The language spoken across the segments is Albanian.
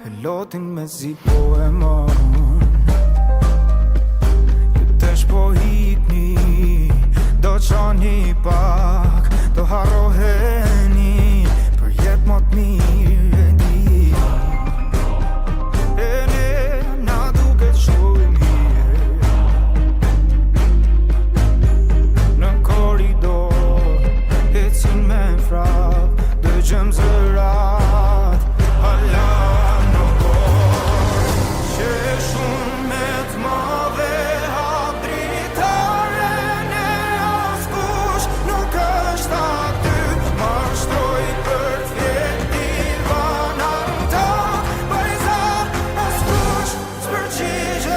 e lotin me zi po e mon. Ju tesh po hikni, do qani pak, do harroheni, për jet më të mirë e di. E ne na duket shumë mirë në korridor, ecin me frap, dëgjëm zërat, hala në bor. Që shumë me të madhe hap dritaren e askush nuk është aty. Mashtroj për t'vjeti vana në tak, bajzat askush s'përgjigjet.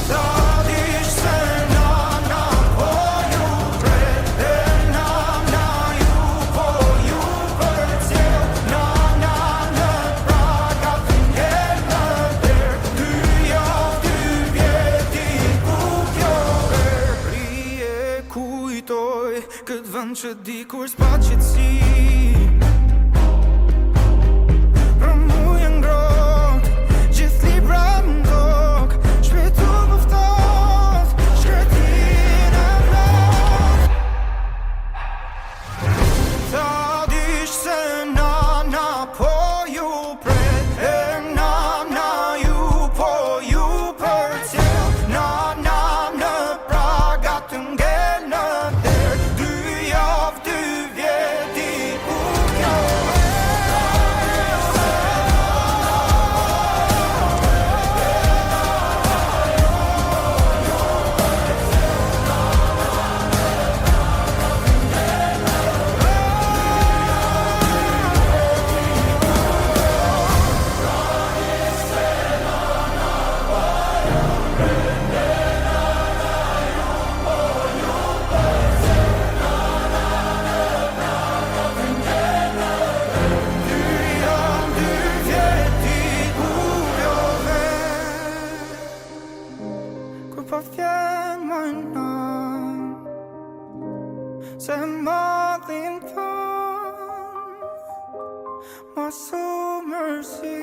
Ta dish se nana po ju pret, e nana ju po ju përcjell. Nana në praga të ngel në der, 2 javë 2 vjeti ku kjo ver. Rije kujtoj këtë vend që dikur s'pa qetësi, për mu e ngrot, gjithë libra m'dok, shpejtu më ftoft, shkretin e plot. Ta dish se nana po ju pret, e nana ju po ju përcjell. Nana në praga të ngel në der, 2 javë 2 vjeti ku kjo kur po vjen më nam, se madhin thon, ma su mërsi.